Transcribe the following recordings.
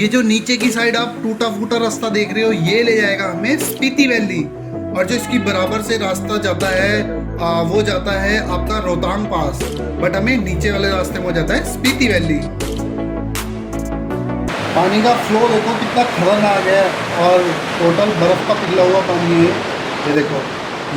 ये जो नीचे की साइड आप टूटा फूटा रास्ता देख रहे हो, ये ले जाएगा हमें स्पीति वैली। और जो इसकी बराबर से रास्ता जाता है वो जाता है आपका रोहतांग पास, बट हमें नीचे वाले रास्ते में हो जाता है स्पीति वैली। पानी का फ्लो देखो कितना खतरनाक है, और टोटल बर्फ़ का पिघला हुआ पानी है। ये देखो,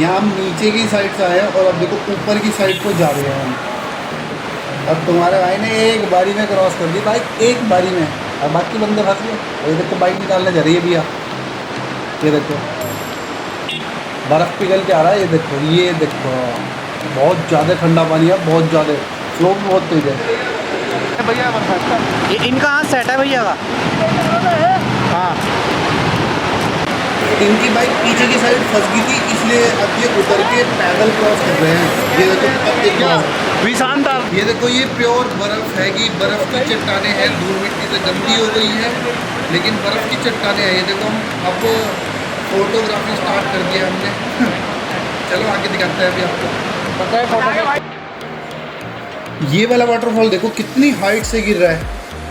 यहाँ हम नीचे की साइड से आए हैं और अब देखो ऊपर की साइड को जा रहे हैं हम। अब तुम्हारे भाई ने एक बारी में क्रॉस कर दी बाइक, एक बारी में, और बाकी बंदे फंस गए। ये देखो बाइक निकालने जा रही है भैया, ये देखो बर्फ़ पिघल के आ रहा है। ये देखो बहुत ज़्यादा ठंडा पानी है, बहुत ज़्यादा, फ्लो भी बहुत तेज है भैया। ये इनका हाथ सेट है भैया का। हाँ, इनकी बाइक पीछे की साइड फंस गई थी, इसलिए अब ये उतर के पैदल क्रॉस कर रहे हैं। ये देखो शानदार। ये देखो, ये प्योर बर्फ़ है कि बर्फ़ की चट्टानें हैं, धूल मिट्टी से गंदी हो गई है, लेकिन बर्फ़ की चट्टानें हैं। ये देखो, हम अब फोटोग्राफी स्टार्ट कर दिया हमने। चलो आगे दिखाते हैं अभी आपको। पता है फोटो। ये वाला वाटरफॉल देखो कितनी हाइट से गिर रहा है।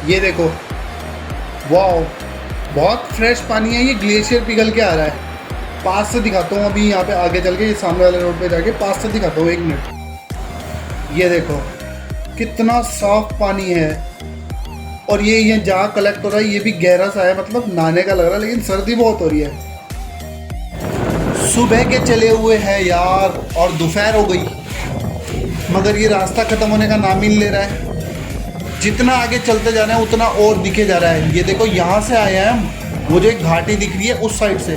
ये देखो, वाओ, बहुत फ्रेश पानी है। ये ग्लेशियर पिघल के आ रहा है। पास से दिखाता हूँ अभी, यहाँ पे आगे चल के, ये सामने वाले रोड पे जाके पास से दिखाता हूँ, 1 मिनट। ये देखो कितना साफ पानी है, और ये जहाँ कलेक्ट हो रहा है ये भी गहरा सा है, मतलब नहाने का लग रहा है, लेकिन सर्दी बहुत हो रही है। सुबह के चले हुए हैं यार, और दोपहर हो गई, मगर ये रास्ता ख़त्म होने का नाम ही नहीं ले रहा है। जितना आगे चलते जा रहे हैं उतना और दिखे जा रहा है। ये देखो, यहाँ से आए हैं हम, मुझे एक घाटी दिख रही है उस साइड से।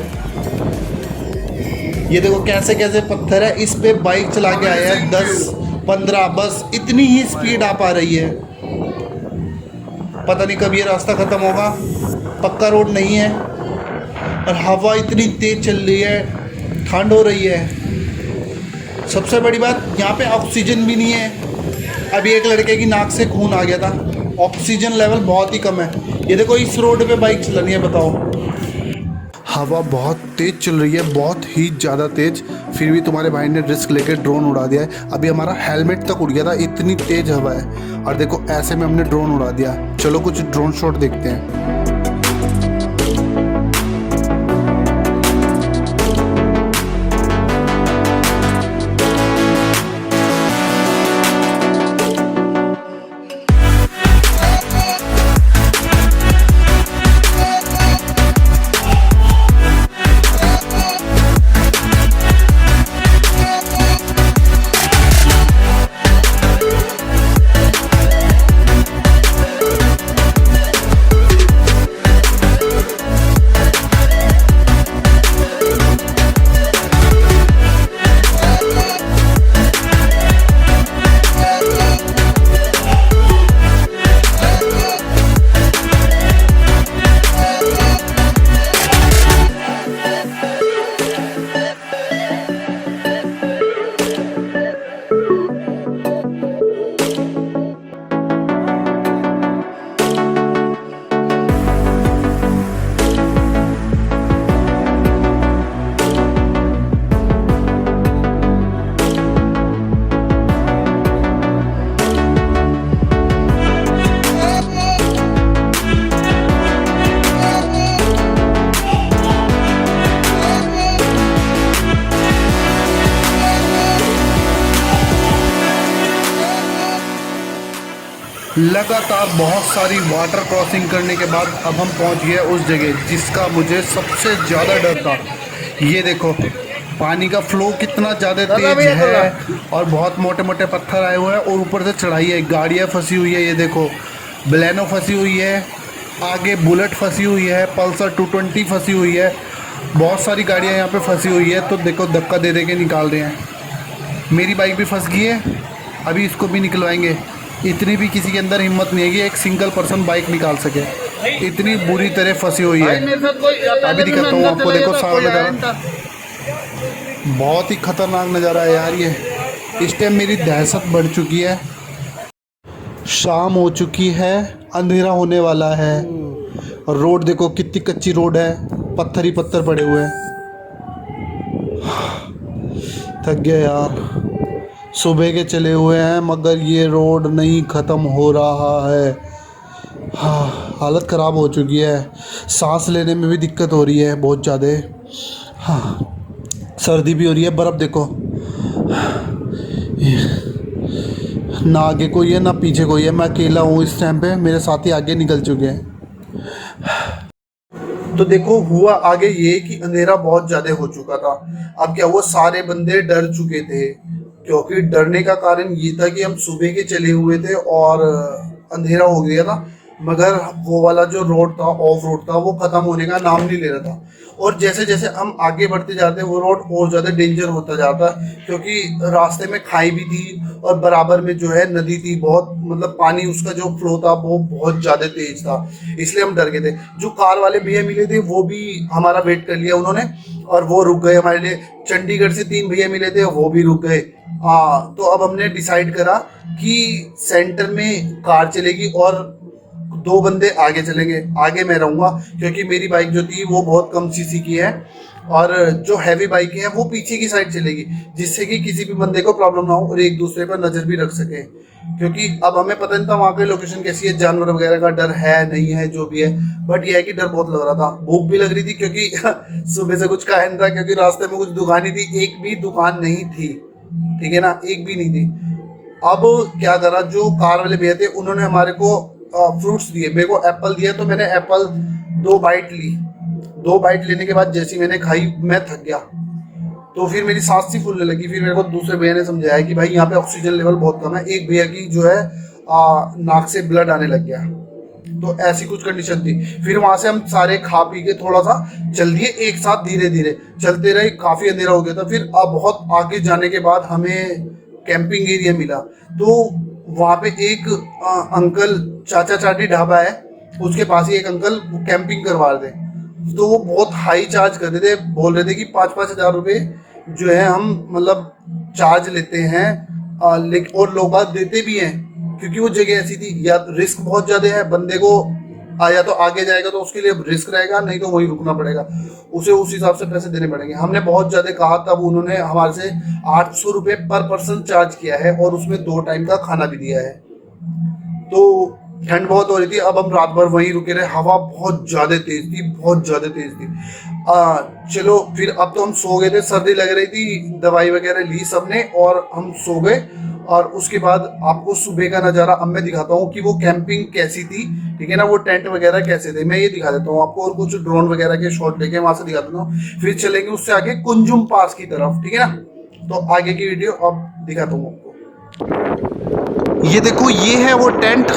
ये देखो कैसे कैसे पत्थर है, इस पे बाइक चला के आए हैं 10-15, बस इतनी ही स्पीड आ पा रही है। पता नहीं कब ये रास्ता ख़त्म होगा, पक्का रोड नहीं है, और हवा इतनी तेज़ चल रही है, ठंड हो रही है। सबसे बड़ी बात, यहाँ पे ऑक्सीजन भी नहीं है। अभी एक लड़के की नाक से खून आ गया था, ऑक्सीजन लेवल बहुत ही कम है। ये देखो, इस रोड पे बाइक चलानी है, बताओ। हवा बहुत तेज़ चल रही है, बहुत ही ज़्यादा तेज़, फिर भी तुम्हारे भाई ने रिस्क लेके ड्रोन उड़ा दिया है। अभी हमारा हेलमेट तक उड़ गया था, इतनी तेज़ हवा है। और देखो ऐसे में हमने ड्रोन उड़ा दिया। चलो कुछ ड्रोन शॉट देखते हैं। लगातार बहुत सारी वाटर क्रॉसिंग करने के बाद अब हम पहुंच गए उस जगह जिसका मुझे सबसे ज़्यादा डर था। ये देखो पानी का फ्लो कितना ज़्यादा तेज है, और बहुत मोटे मोटे पत्थर आए हुए हैं, और ऊपर से चढ़ाई है, गाड़ियाँ फंसी हुई है। ये देखो बलेनो फंसी हुई है, आगे बुलेट फंसी हुई है, पल्सर 220 फंसी हुई है, बहुत सारी गाड़ियाँ यहाँ पे फंसी हुई है। तो देखो धक्का दे दे के निकाल रहे हैं। मेरी बाइक भी फंस गई है, अभी इसको भी निकलवाएंगे। इतनी भी किसी के अंदर हिम्मत नहीं है कि एक सिंगल पर्सन बाइक निकाल सके, इतनी बुरी तरह फंसी हुई है। अभी दिखाता हूँ आपको, देखो सामने बहुत ही खतरनाक नज़ारा है यार ये। इस टाइम मेरी दहशत बढ़ चुकी है। शाम हो चुकी है, अंधेरा होने वाला है, और रोड देखो कितनी कच्ची रोड है, पत्थर ही पत्थर पड़े हुए हैं। थक गया यार, सुबह के चले हुए हैं मगर ये रोड नहीं ख़त्म हो रहा है। हाँ, हालत ख़राब हो चुकी है। सांस लेने में भी दिक्कत हो रही है बहुत ज़्यादा। हाँ, सर्दी भी हो रही है। बर्फ़ देखो, ना आगे कोई है ना पीछे कोई है। मैं अकेला हूँ इस टाइम पे, मेरे साथी आगे निकल चुके हैं। तो देखो, हुआ आगे ये कि अंधेरा बहुत ज़्यादा हो चुका था। अब क्या हुआ, सारे बंदे डर चुके थे, क्योंकि डरने का कारण ये था कि हम सुबह के चले हुए थे और अंधेरा हो गया था। मगर वो वाला जो रोड था, ऑफ रोड था, वो ख़त्म होने का नाम नहीं ले रहा था। और जैसे जैसे हम आगे बढ़ते जाते वो रोड और ज़्यादा डेंजर होता जाता, क्योंकि रास्ते में खाई भी थी और बराबर में जो है नदी थी। बहुत मतलब पानी, उसका जो फ्लो था वो बहुत ज़्यादा तेज था, इसलिए हम डर गए थे। जो कार वाले भैया मिले थे वो भी हमारा वेट कर लिया उन्होंने, और वो रुक गए हमारे लिए। चंडीगढ़ से 3 भैया मिले थे, वो भी रुक गए। हाँ, तो अब हमने डिसाइड करा कि सेंटर में कार चलेगी और 2 बंदे आगे चलेंगे। आगे मैं रहूँगा, क्योंकि मेरी बाइक जो थी वो बहुत कम सीसी की है, और जो हैवी बाइक है वो पीछे की साइड चलेगी, जिससे कि किसी भी बंदे को प्रॉब्लम ना हो और एक दूसरे पर नज़र भी रख सके। क्योंकि अब हमें पता नहीं था वहाँ की लोकेशन कैसी है, जानवर वगैरह का डर है नहीं है जो भी है, बट यह है कि डर बहुत लग रहा था। भूख भी लग रही थी, क्योंकि सुबह से कुछ खाया नहीं था, क्योंकि रास्ते में कुछ दुकानें थी, एक भी दुकान नहीं थी, ठीक है ना, एक भी नहीं थी। अब क्या करा, जो कार वाले भैया थे उन्होंने हमारे को फ्रूट्स दिए। मेरे को एप्पल दिया, तो मैंने एप्पल 2 बाइट ली। 2 बाइट लेने के बाद जैसी मैंने खाई, मैं थक गया, तो फिर मेरी सांस सी फूलने लगी। फिर मेरे को दूसरे भैया ने समझाया कि भाई यहाँ पे ऑक्सीजन लेवल बहुत कम है। एक भैया की जो है नाक से ब्लड आने लग गया, तो ऐसी कुछ कंडीशन थी। फिर वहां से हम सारे खा पी के थोड़ा सा चल दिए एक साथ, धीरे धीरे चलते रहे। काफी अंधेरा हो गया था। फिर बहुत आगे जाने के बाद हमें कैंपिंग एरिया मिला, तो वहाँ पे एक अंकल, चाचा चाटी ढाबा है, उसके पास ही एक अंकल कैंपिंग करवा रहे थे। तो वो बहुत हाई चार्ज कर रहे थे, बोल रहे थे कि 5-5 हज़ार रुपये जो है हम मतलब चार्ज लेते हैं, लेकिन और लोग बात देते भी हैं, क्योंकि वो जगह ऐसी थी। या रिस्क बहुत ज़्यादा है, बंदे को या तो आगे जाएगा तो उसके लिए रिस्क रहेगा, नहीं तो वहीं रुकना पड़ेगा, उसे उस हिसाब से पैसे देने पड़ेंगे। हमने बहुत ज़्यादा कहा, तब उन्होंने हमारे से 800 रुपये पर पर्सन चार्ज किया है, और उसमें 2 टाइम का खाना भी दिया है। तो ठंड बहुत हो रही थी। अब हम रात भर वहीं रुके रहे। हवा बहुत ज़्यादा तेज थी, बहुत ज़्यादा तेज थी। चलो फिर अब तो हम सो गए थे, सर्दी लग रही थी, दवाई वगैरह ली सबने और हम सो गए। और उसके बाद आपको सुबह का नज़ारा अब मैं दिखाता हूँ कि वो कैंपिंग कैसी थी, ठीक है ना, वो टेंट वगैरह कैसे थे, मैं ये दिखा देता हूँ आपको। और कुछ ड्रोन वगैरह के शॉट लेके वहाँ से दिखा देता हूँ। फिर चलेंगे उससे आगे कुंजुम पास की तरफ, ठीक है ना। तो आगे की वीडियो अब दिखाता हूँ आपको। ये देखो, ये है वो टेंट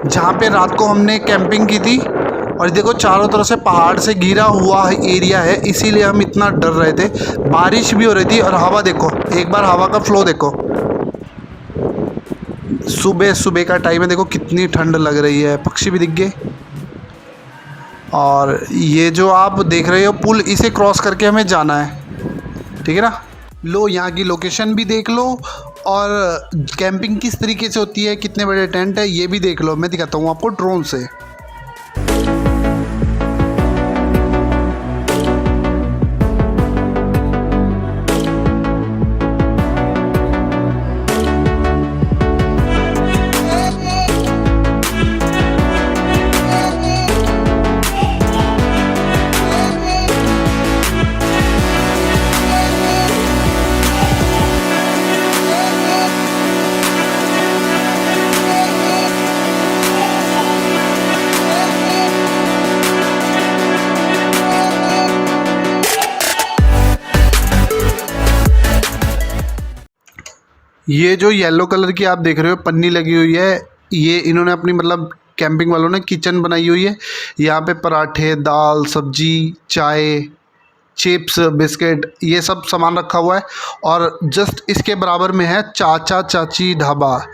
जहाँ पे रात को हमने कैंपिंग की थी। और देखो चारों तरफ से पहाड़ से घिरा हुआ एरिया है, इसीलिए हम इतना डर रहे थे। बारिश भी हो रही थी और हवा देखो, एक बार हवा का फ्लो देखो। सुबह सुबह का टाइम है, देखो कितनी ठंड लग रही है। पक्षी भी दिख गए। और ये जो आप देख रहे हो पुल, इसे क्रॉस करके हमें जाना है, ठीक है ना। लो, यहाँ की लोकेशन भी देख लो, और कैंपिंग किस तरीके से होती है, कितने बड़े टेंट है, ये भी देख लो। मैं दिखाता हूँ आपको ड्रोन से। ये जो येलो कलर की आप देख रहे हो पन्नी लगी हुई है, ये इन्होंने अपनी मतलब कैंपिंग वालों ने किचन बनाई हुई है। यहाँ पे पराठे, दाल, सब्जी, चाय, चिप्स, बिस्किट, ये सब सामान रखा हुआ है। और जस्ट इसके बराबर में है चाचा चाची ढाबा,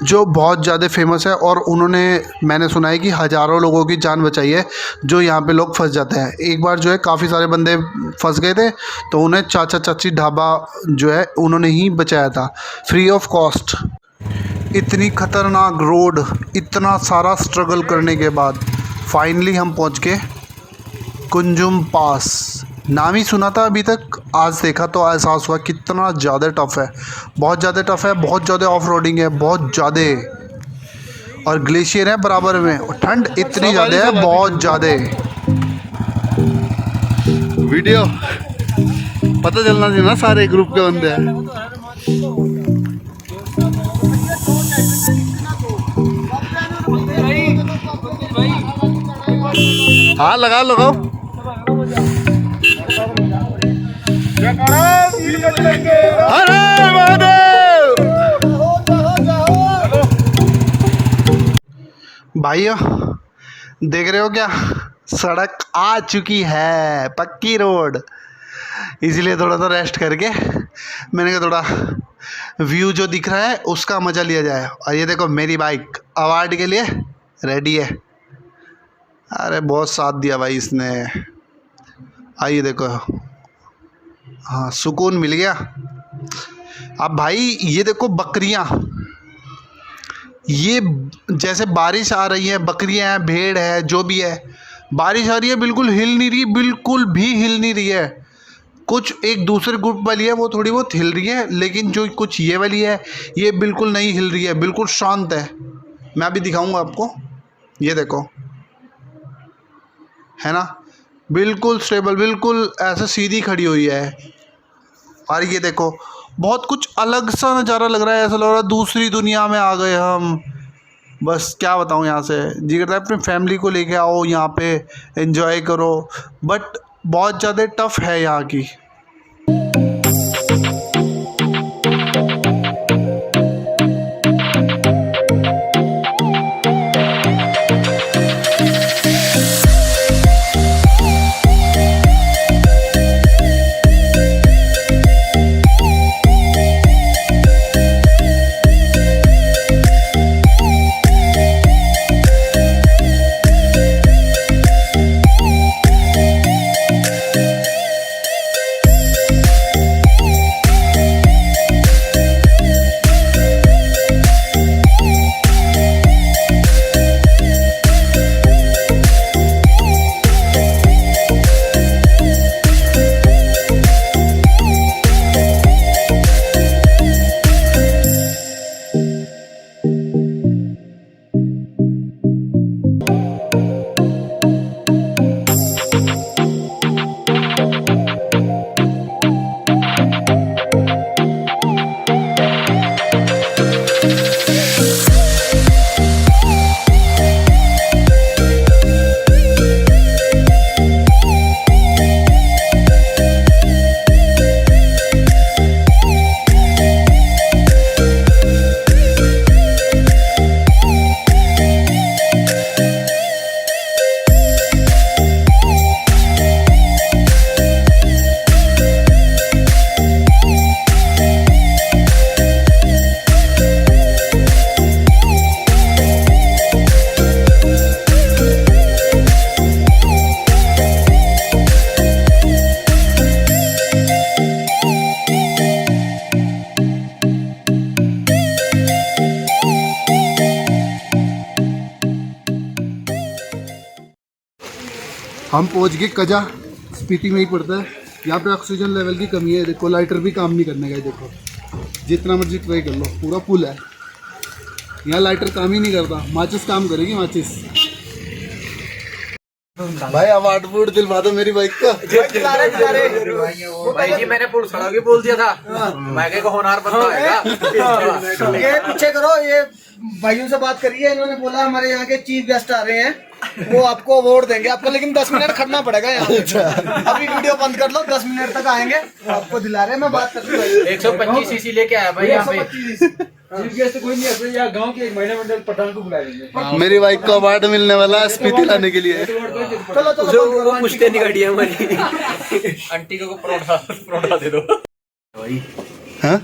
जो बहुत ज़्यादा फेमस है। और उन्होंने, मैंने सुना है कि हज़ारों लोगों की जान बचाई है, जो यहाँ पे लोग फंस जाते हैं। एक बार जो है काफ़ी सारे बंदे फंस गए थे, तो उन्हें चाचा चाची ढाबा जो है उन्होंने ही बचाया था, फ्री ऑफ कॉस्ट। इतनी ख़तरनाक रोड, इतना सारा स्ट्रगल करने के बाद फाइनली हम पहुँच गए कुंजुम पास। नाम ही सुना था अभी तक, आज देखा तो एहसास हुआ कितना ज़्यादा टफ़ है। बहुत ज़्यादा टफ़ है, बहुत ज़्यादा ऑफ रोडिंग है, बहुत ज़्यादा। और ग्लेशियर है बराबर में, और ठंड इतनी ज़्यादा है, बहुत ज़्यादा। वीडियो पता चलना चाहिए ना, सारे ग्रुप के बंदे हैं। हाँ लगाओ लगाओ। अरे महादेव भाइयों, देख रहे हो क्या, सड़क आ चुकी है, पक्की रोड। इसीलिए थोड़ा सा रेस्ट करके मैंने कहा थोड़ा व्यू जो दिख रहा है उसका मज़ा लिया जाए। और ये देखो मेरी बाइक अवार्ड के लिए रेडी है। अरे बहुत साथ दिया भाई इसने। आइए देखो, हाँ सुकून मिल गया। अब भाई ये देखो बकरियाँ, ये जैसे बारिश आ रही है, बकरियां हैं, भेड़ है, जो भी है, बारिश आ रही है, बिल्कुल हिल नहीं रही, बिल्कुल भी हिल नहीं रही है। कुछ एक दूसरे ग्रुप वाली है वो थोड़ी बहुत हिल रही है, लेकिन जो कुछ ये वाली है ये बिल्कुल नहीं हिल रही है, बिल्कुल शांत है। मैं अभी दिखाऊंगा आपको, ये देखो, है ना, बिल्कुल स्टेबल, बिल्कुल ऐसे सीधी खड़ी हुई है। और ये देखो बहुत कुछ अलग सा नज़ारा लग रहा है, ऐसा लग रहा है दूसरी दुनिया में आ गए हम। बस क्या बताऊँ, यहाँ से जी करता है अपनी फैमिली को लेके आओ यहाँ पे, एंजॉय करो। बट बहुत ज़्यादा टफ है यहाँ की। हम पहुंच गए कजा, स्पीति में ही पड़ता है। यहाँ पे ऑक्सीजन लेवल की कमी है, देखो लाइटर भी काम नहीं करने का है। देखो जितना मर्जी ट्राई कर लो, पूरा फुल है। यहाँ लाइटर काम ही नहीं करता, माचिस काम करेगी, माचिस। भाई अवार्ड फूड दिलवा दो मेरी बाइक का। भाई जी मैंने पुलिस वाला भी बोल दिया था, मैं को होनहार बंदा है। ये पीछे करो, ये भाइयों से बात करिए, इन्होंने बोला हमारे यहाँ के चीफ गेस्ट आ रहे हैं, वो आपको अवार्ड देंगे आपको, लेकिन 10 मिनट खड़ना पड़ेगा यहाँ पे। अभी वीडियो बंद कर लो, 10 मिनट तक आएंगे, आपको दिला रहे हैं। मैं बात कर रहा हूँ 125 सीसी लेके आया भाई यहाँ पे। चीफ गेस्ट कोई नहीं है, यहाँ गांव के एक महिला मंडल प्रधान को बुलाएंगे। मेरी बाइक को अवार्ड मिलने वाला है स्पीति लाने के लिए। चलो चलो, पूछते नहीं गाड़ी हमारी। आंटी को परोठा दे दो भाई। हाँ?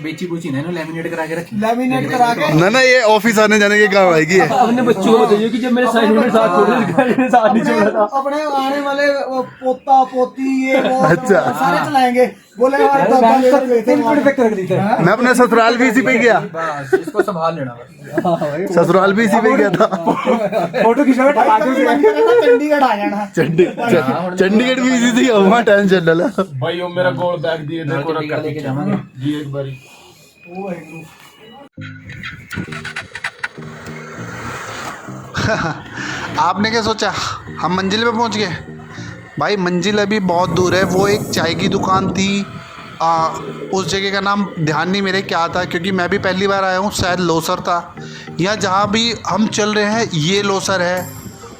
बेची पूछी ना, लैमिनेट करा के रखी। लैमिनेट करा के ना ये ऑफिस आने जाने के काम आएगी है। अपने बच्चों को बताइए कि जब मेरे साइड में साथ छोड़ साथ नहीं छोड़ा था। अपने आने वाले वो पोता पोती ये वो अच्छा। सारे चलाएंगे। बोले यार मैं अपने ससुराल भी इसी पे गया, बस इसको संभाल लेना बस। ससुराल भी इसी पे गया था। फोटो खिंचावे चंडीगढ़ आ जाना। चंडीगढ़ भी इसी थी, वहाँ टेंशन डाला। भाई वो मेरा गोल्ड बैग दिए देखो रखा लेके जावांगे जी एक बारी। आपने क्या सोचा हम मंजिल पे पहुंच गए? भाई मंजिल अभी बहुत दूर है। वो एक चाय की दुकान थी, उस जगह का नाम ध्यान नहीं मेरे क्या था, क्योंकि मैं भी पहली बार आया हूँ। शायद लोसर था, या जहाँ भी हम चल रहे हैं ये लोसर है।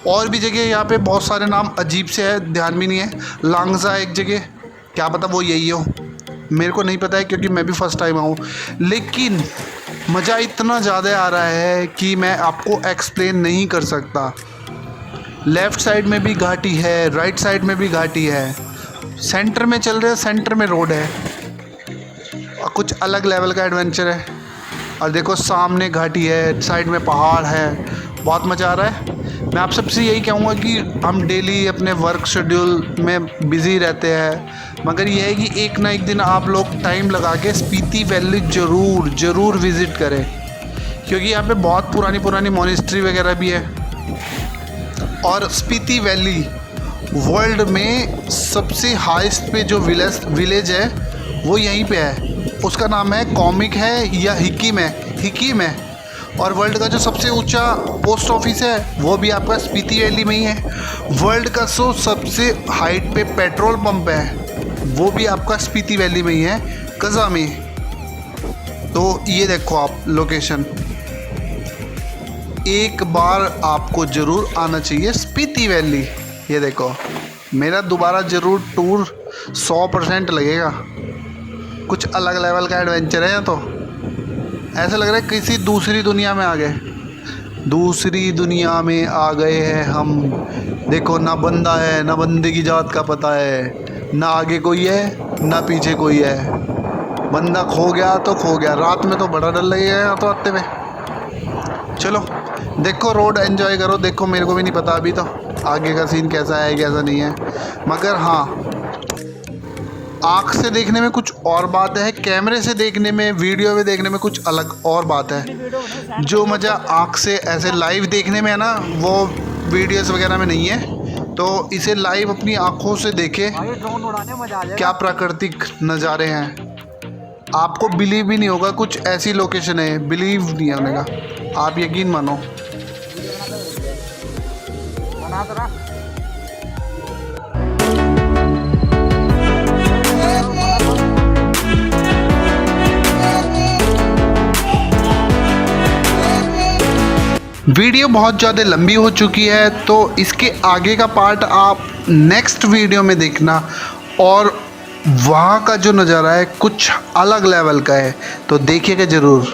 और भी जगह यहाँ पे बहुत सारे नाम अजीब से है, ध्यान भी नहीं है। लांगजा एक जगह, क्या पता वो यही हो, मेरे को नहीं पता है क्योंकि मैं भी फर्स्ट टाइम आऊँ। लेकिन मज़ा इतना ज़्यादा आ रहा है कि मैं आपको एक्सप्लेन नहीं कर सकता। लेफ़्ट साइड में भी घाटी है, राइट साइड में भी घाटी है, सेंटर में चल रहे हैं, सेंटर में रोड है, और कुछ अलग लेवल का एडवेंचर है। और देखो सामने घाटी है, साइड में पहाड़ है, बहुत मज़ा आ रहा है। मैं आप सबसे यही कहूँगा कि हम डेली अपने वर्क शेड्यूल में बिज़ी रहते हैं, मगर यह है कि एक ना एक दिन आप लोग टाइम लगा के स्पीति वैली ज़रूर विज़िट करें, क्योंकि यहाँ पे बहुत पुरानी मॉनेस्ट्री वगैरह भी है। और स्पीति वैली वर्ल्ड में सबसे हाईएस्ट पे जो विलेज है वो यहीं पे है। उसका नाम है कॉमिक है या हिकीम है। और वर्ल्ड का जो सबसे ऊंचा पोस्ट ऑफिस है वो भी आपका स्पीति वैली में ही है। वर्ल्ड का सबसे हाइट पे पेट्रोल पंप है वो भी आपका स्पीति वैली में ही है, कज़ा में। तो ये देखो आप लोकेशन, एक बार आपको ज़रूर आना चाहिए स्पीति वैली। ये देखो मेरा दोबारा ज़रूर टूर 100% लगेगा। कुछ अलग लेवल का एडवेंचर है। तो ऐसा लग रहा है किसी दूसरी दुनिया में आ गए, दूसरी दुनिया में आ गए हैं हम। देखो ना बंदा है, ना बंदे की जात का पता है, ना आगे कोई है ना पीछे कोई है। बंदा खो गया तो खो गया। रात में तो बड़ा डर लगेगा यहाँ तो आते हुए। चलो देखो रोड एंजॉय करो। देखो मेरे को भी नहीं पता अभी तो आगे का सीन कैसा है कैसा नहीं है, मगर हाँ आँख से देखने में कुछ और बात है, कैमरे से देखने में, वीडियो में देखने में कुछ अलग और बात है। जो मज़ा आँख से ऐसे लाइव देखने में है ना, वो वीडियोस वगैरह में नहीं है। तो इसे लाइव अपनी आँखों से देखे, क्या प्राकृतिक नज़ारे हैं। आपको बिलीव भी नहीं होगा, कुछ ऐसी लोकेशन है बिलीव नहीं होने का, आप यकीन मानो। वीडियो बहुत ज़्यादा लंबी हो चुकी है, तो इसके आगे का पार्ट आप नेक्स्ट वीडियो में देखना। और वहाँ का जो नज़ारा है कुछ अलग लेवल का है, तो देखिएगा ज़रूर।